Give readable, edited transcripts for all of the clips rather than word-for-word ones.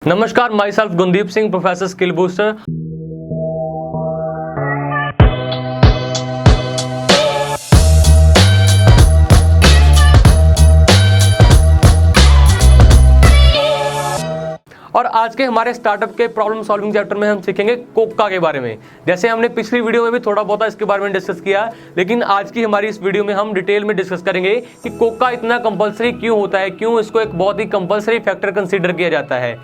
नमस्कार, myself Gundeep Singh, professor skill booster. और आज के हमारे स्टार्टअप के प्रॉब्लम सॉल्विंग चैप्टर में हम सीखेंगे कोका के बारे में। जैसे हमने पिछली वीडियो में भी थोड़ा बहुत इसके बारे में डिस्कस किया, लेकिन आज की हमारी इस वीडियो में हम डिटेल में डिस्कस करेंगे कि कोका इतना कंपलसरी क्यों होता है, क्यों इसको एक बहुत ही कंपलसरी फैक्टर कंसीडर किया जाता है।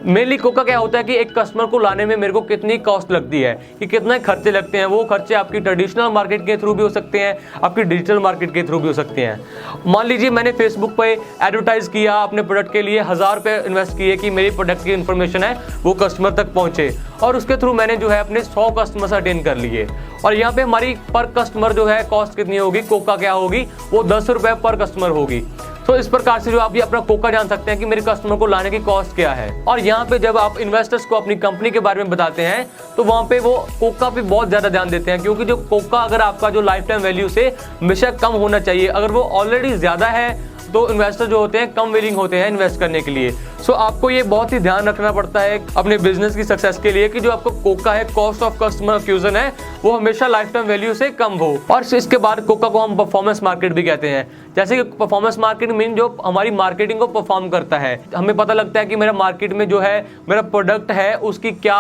मेनली कोका क्या होता है कि एक कस्टमर को लाने में मेरे को कितनी कॉस्ट लगती है, कि कितने खर्चे लगते हैं। वो खर्चे आपकी ट्रेडिशनल मार्केट के थ्रू भी हो सकते हैं, आपकी डिजिटल मार्केट के थ्रू भी हो सकते हैं। मान लीजिए मैंने फेसबुक पे एडवर्टाइज किया अपने प्रोडक्ट के लिए, 1000 रुपये इन्वेस्ट किए कि मेरी प्रोडक्ट की इन्फॉर्मेशन है वो कस्टमर तक पहुंचे, और उसके थ्रू मैंने जो है अपने 100 कस्टमर्स अटेंड कर लिए। और यहाँ पे हमारी पर कस्टमर जो है कॉस्ट कितनी होगी, कोका क्या होगी, वो 10 रुपये पर कस्टमर होगी। तो इस प्रकार से जो आप ये अपना कोका जान सकते हैं कि मेरे कस्टमर को लाने की कॉस्ट क्या है। और यहाँ पे जब आप इन्वेस्टर्स को अपनी कंपनी के बारे में बताते हैं तो वहाँ पे वो कोका पे बहुत ज्यादा ध्यान देते हैं, क्योंकि जो कोका अगर आपका जो लाइफ टाइम वैल्यू से हमेशा कम होना चाहिए, अगर वो ऑलरेडी ज्यादा है तो इन्वेस्टर जो होते हैं कम विलिंग होते हैं इन्वेस्ट करने के लिए। सो आपको ये बहुत ही ध्यान रखना पड़ता है अपने बिजनेस की सक्सेस के लिए कि जो आपको कोका है, कॉस्ट ऑफ कस्टमर एक्विजिशन है, वो हमेशा लाइफ टाइम वैल्यू से कम हो। और इसके बाद कोका को हम परफॉर्मेंस मार्केट भी कहते हैं। जैसे कि परफॉर्मेंस मार्केट मीन जो हमारी मार्केटिंग को परफॉर्म करता है। हमें पता लगता है कि मेरा मार्केट में जो है मेरा प्रोडक्ट है उसकी क्या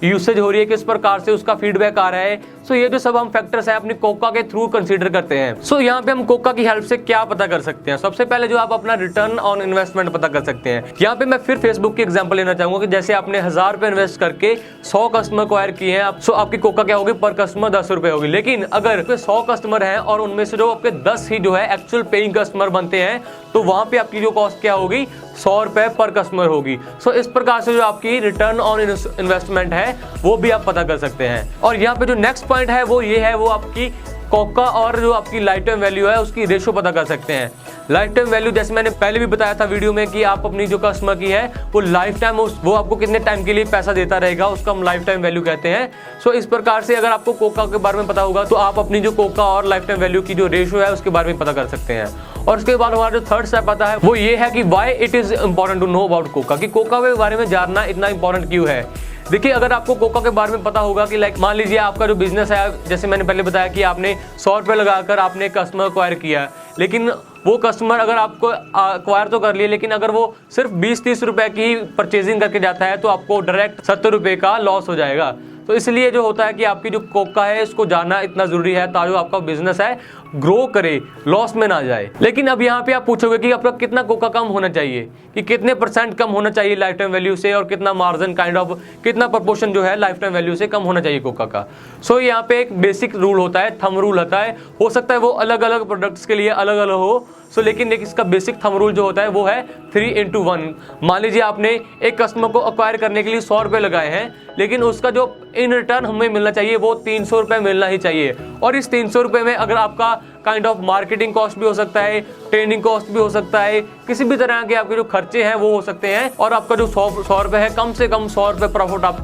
यूसेज हो रही है, किस प्रकार से उसका फीडबैक आ रहा है। सो ये जो सब हम फैक्टर्स हैं अपनी कोका के थ्रू कंसीडर करते हैं। सो यहाँ पे हम कोका की हेल्प से क्या पता कर सकते हैं। सबसे पहले जो आप अपना रिटर्न ऑन इन्वेस्टमेंट पता कर सकते हैं। यहाँ पे मैं फिर फेसबुक की एग्जांपल लेना चाहूंगा कि जैसे आपने 1000 रुपए इन्वेस्ट करके 100 कस्टमर एक्वायर किए हैं, सो आपकी कोका क्या होगी, पर कस्टमर 10 रुपए होगी। लेकिन अगर 100 कस्टमर हैं और उनमें से जो आपके 10 ही जो है एक्चुअल पेइंग कस्टमर बनते हैं, तो वहां पे आपकी जो कॉस्ट क्या होगी, 100 रुपए पर कस्टमर होगी। सो इस प्रकार से जो आपकी रिटर्न ऑन इन्वेस्टमेंट है वो भी आप पता कर सकते हैं। और यहाँ पे जो नेक्स्ट पॉइंट है वो ये है, वो आपकी कोका और जो आपकी लाइफ टाइम वैल्यू है उसकी रेशो पता कर सकते हैं। लाइफ टाइम वैल्यू जैसे मैंने पहले भी बताया था वीडियो में कि आप अपनी जो कस्टमर की है वो लाइफ टाइम वो आपको कितने टाइम के लिए पैसा देता रहेगा, उसका हम लाइफ टाइम वैल्यू कहते हैं। सो इस प्रकार से अगर आपको कोका के बारे में पता होगा तो आप अपनी जो कोका और लाइफ टाइम वैल्यू की जो रेशो है उसके बारे में पता कर सकते हैं। और उसके बाद हमारा जो थर्ड स्टेप आता है वो ये है कि why it is important to know about coca, कि कोका के बारे में जानना इतना इंपॉर्टेंट क्यों है। देखिए, अगर आपको कोका के बारे में पता होगा कि लाइक मान लीजिए आपका जो बिजनेस है, जैसे मैंने पहले बताया कि आपने 100 रुपये लगाकर आपने कस्टमर एक्वायर किया, लेकिन वो कस्टमर अगर आपको एक्वायर तो कर लिए, लेकिन अगर वो सिर्फ 20-30 रुपए की परचेजिंग करके जाता है तो आपको डायरेक्ट 70 रुपये का लॉस हो जाएगा। तो इसलिए जो होता है कि आपकी जो कोका है इसको जानना इतना जरूरी है ताकि आपका बिजनेस है ग्रो करे, लॉस में ना जाए। लेकिन अब यहाँ पे आप पूछोगे कि आपका कितना कोका कम होना चाहिए, कि कितने % कम होना चाहिए लाइफ टाइम वैल्यू से, और कितना मार्जिन काइंड ऑफ कितना प्रपोर्शन जो है लाइफ टाइम वैल्यू से कम होना चाहिए कोका का। सो यहाँ पे एक बेसिक रूल होता है, थंब रूल होता है। हो सकता है वो अलग अलग प्रोडक्ट्स के लिए अलग अलग हो, लेकिन इसका बेसिक थंब रूल जो होता है वो है 3:1। मान लीजिए आपने एक कस्टमर को एक्वायर करने के लिए 100 रुपये लगाए हैं, लेकिन उसका जो इन रिटर्न हमें मिलना चाहिए वो 300 रुपये मिलना ही चाहिए। और इस 300 रुपये में अगर आपका काइंड ऑफ मार्केटिंग कॉस्ट भी हो सकता है, ट्रेनिंग कॉस्ट भी हो सकता है, किसी भी तरह के आपके जो खर्चे हैं वो हो सकते हैं, और आपका जो 100 रुपये है कम से कम 100 रुपये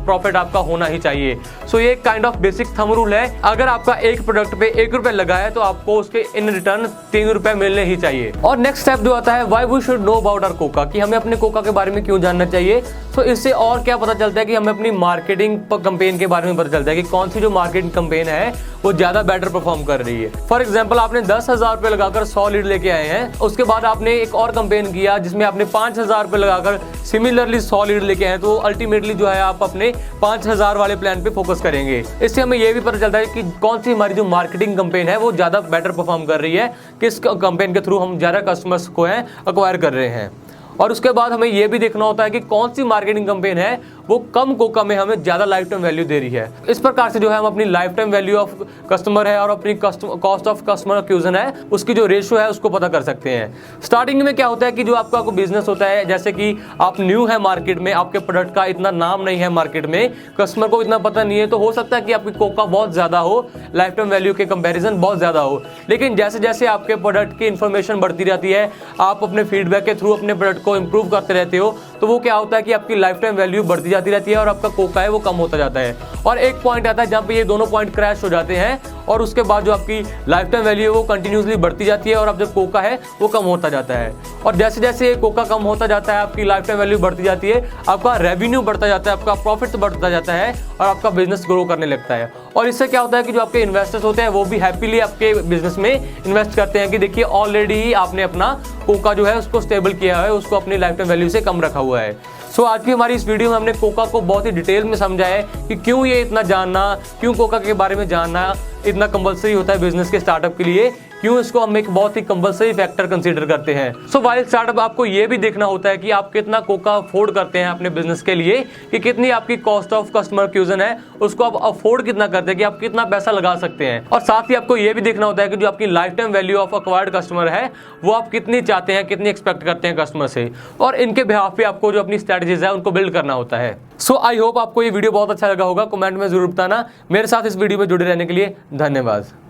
प्रॉफिट आपका होना ही चाहिए। सो ये kind of basic thumb rule है। अगर आपका एक प्रोडक्ट पे 1 रुपये लगा है तो आपको उसके इन रिटर्न 3 रुपये मिलने ही चाहिए। और नेक्स्ट स्टेप जो आता है, why we should know about our coca, कि हमें अपने कोका के बारे में क्यों जानना चाहिए। तो इससे और क्या पता चलता है कि हमें अपनी मार्केटिंग कैंपेन के बारे में पता चलता है कि कौन सी जो मार्केटिंग कैंपेन है वो ज्यादा बेटर परफॉर्म कर रही है। फॉर एग्जांपल, आपने 10,000 रुपये लगाकर 100 लीड लेके आए हैं, उसके बाद आपने एक और कैंपेन किया जिसमें आपने 5,000 रुपये लगाकर सिमिलरली 100 लीड लेके आए, तो अल्टीमेटली जो है आप अपने 5,000 वाले प्लान पे फोकस करेंगे। इससे हमें ये भी पता चलता है कि कौन सी हमारी जो मार्केटिंग कैंपेन है वो ज्यादा बेटर परफॉर्म कर रही है, किस कैंपेन के थ्रू हम ज्यादा कस्टमर्स को है एक्वायर कर रहे हैं। और उसके बाद हमें यह भी देखना होता है कि कौन सी मार्केटिंग कैंपेन है वो कम कोका में हमें ज्यादा लाइफ टाइम वैल्यू दे रही है। इस प्रकार से जो है हम अपनी life time value of customer है और अपनी कॉस्ट ऑफ कस्टमर एक्विजिशन है उसकी जो रेशियो है उसको पता कर सकते हैं। स्टार्टिंग में क्या होता है कि जो आपका बिजनेस होता है, जैसे कि आप न्यू है मार्केट में, आपके प्रोडक्ट का इतना नाम नहीं है मार्केट में, कस्टमर को इतना पता नहीं है, तो हो सकता है कि आपकी कोका बहुत ज्यादा हो, लाइफ टाइम वैल्यू के कंपेरिजन बहुत ज्यादा हो। लेकिन जैसे जैसे आपके प्रोडक्ट की इन्फॉर्मेशन बढ़ती रहती है, आप अपने फीडबैक के थ्रू अपने प्रोडक्ट को इंप्रूव करते रहते हो, तो वो क्या होता है कि आपकी लाइफ टाइम वैल्यू बढ़ती जाती रहती है और आपका कोका है वो कम होता जाता है। और एक पॉइंट आता है जहां पे ये दोनों पॉइंट क्रैश हो जाते हैं, और उसके बाद जो आपकी लाइफ टाइम वैल्यू है वो कंटिन्यूसली बढ़ती जाती है और अब जो कोका है वो कम होता जाता है। और जैसे जैसे कोका कम होता जाता है, आपकी लाइफ टाइम वैल्यू बढ़ती जाती है, आपका रेवेन्यू बढ़ता जाता है, आपका प्रॉफिट बढ़ता जाता है और आपका बिजनेस ग्रो करने लगता है। और इससे क्या होता है कि जो आपके इन्वेस्टर्स होते हैं वो भी हैप्पीली आपके बिजनेस में इन्वेस्ट करते हैं कि देखिए ऑलरेडी ही आपने अपना कोका जो है उसको स्टेबल किया है, उसको अपनी लाइफ टाइम वैल्यू से कम रखा हुआ है। सो आज की हमारी इस वीडियो में हमने कोका को बहुत ही डिटेल में समझा है कि क्यों ये इतना जानना, क्यों कोका के बारे में जानना इतना कंपलसरी होता है बिजनेस के स्टार्टअप के लिए, क्यों इसको हम एक बहुत ही कंपलसरी फैक्टर कंसीडर करते हैं। सो वाइल स्टार्टअप आपको ये भी देखना होता है कि आप कितना कोका अफोर्ड करते हैं अपने बिजनेस के लिए, कि कितनी आपकी कॉस्ट ऑफ कस्टमर एक्विजिशन है, उसको आप अफोर्ड कितना करते हैं, कि आप कितना पैसा लगा सकते हैं। और साथ ही आपको ये भी देखना होता है कि जो आपकी life time value of acquired customer है वो आप कितनी चाहते हैं, कितनी एक्सपेक्ट करते हैं कस्टमर से, और इनके बिहाफ पे आपको जो अपनी स्ट्रेटजीज है उनको बिल्ड करना होता है। सो आई होप आपको ये वीडियो बहुत अच्छा लगा होगा। कमेंट में जरूर बताना। मेरे साथ इस वीडियो में जुड़े रहने के लिए धन्यवाद।